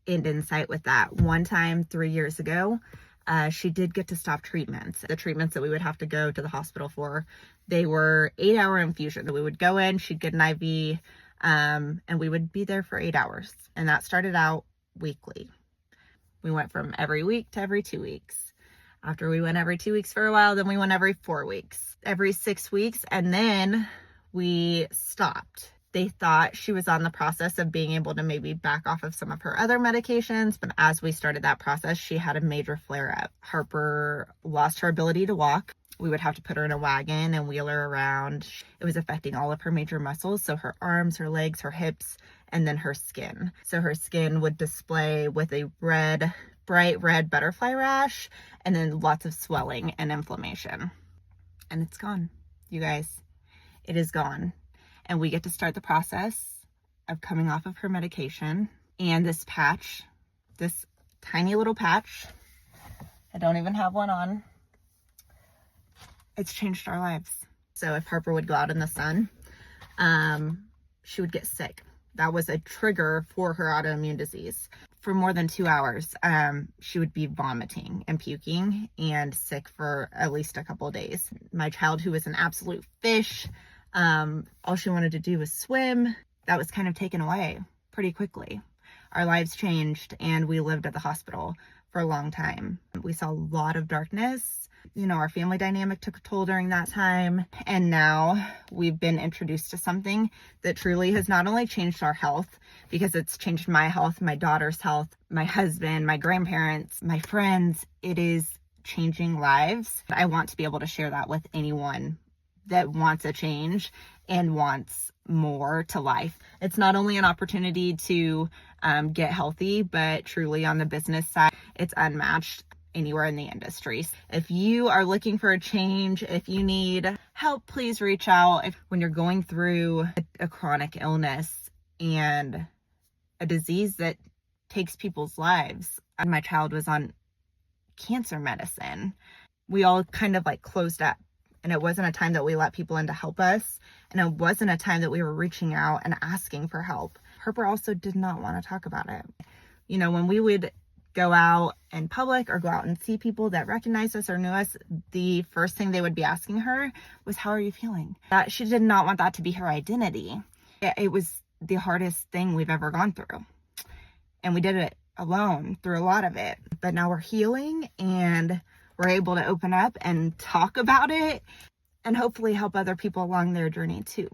end in sight with that. One time 3 years ago, she did get to stop treatments. The treatments that we would have to go to the hospital for, they were 8-hour infusion. We would go in, she'd get an IV, and we would be there for 8 hours. And that started out weekly. We went from every week to every 2 weeks. After we went every 2 weeks for a while, then we went every 4 weeks, every 6 weeks, and then we stopped. They thought she was on the process of being able to maybe back off of some of her other medications, but as we started that process, she had a major flare-up. Harper lost her ability to walk. We would have to put her in a wagon and wheel her around. It was affecting all of her major muscles, so her arms, her legs, her hips, and then her skin. So her skin would display with a bright red butterfly rash, and then lots of swelling and inflammation. And it's gone, you guys. It is gone. And we get to start the process of coming off of her medication. And this patch, this tiny little patch, I don't even have one on, it's changed our lives. So if Harper would go out in the sun, she would get sick. That was a trigger for her autoimmune disease. For more than 2 hours, she would be vomiting and puking and sick for at least a couple of days. My child, who was an absolute fish, all she wanted to do was swim. That was kind of taken away pretty quickly. Our lives changed, and we lived at the hospital for a long time. We saw a lot of darkness. You know, our family dynamic took a toll during that time. And now we've been introduced to something that truly has not only changed our health, because it's changed my health, my daughter's health, my husband, my grandparents, my friends. It is changing lives. I want to be able to share that with anyone that wants a change and wants more to life. It's not only an opportunity to get healthy, but truly on the business side, it's unmatched anywhere in the industry. If you are looking for a change, if you need help, please reach out. When you're going through a chronic illness and a disease that takes people's lives. My child was on cancer medicine. We all kind of like closed up. And it wasn't a time that we let people in to help us. And it wasn't a time that we were reaching out and asking for help. Harper also did not want to talk about it. You know, when we would go out in public or go out and see people that recognized us or knew us, the first thing they would be asking her was, how are you feeling? That she did not want that to be her identity. It was the hardest thing we've ever gone through. And we did it alone through a lot of it. But now we're healing and we're able to open up and talk about it and hopefully help other people along their journey too.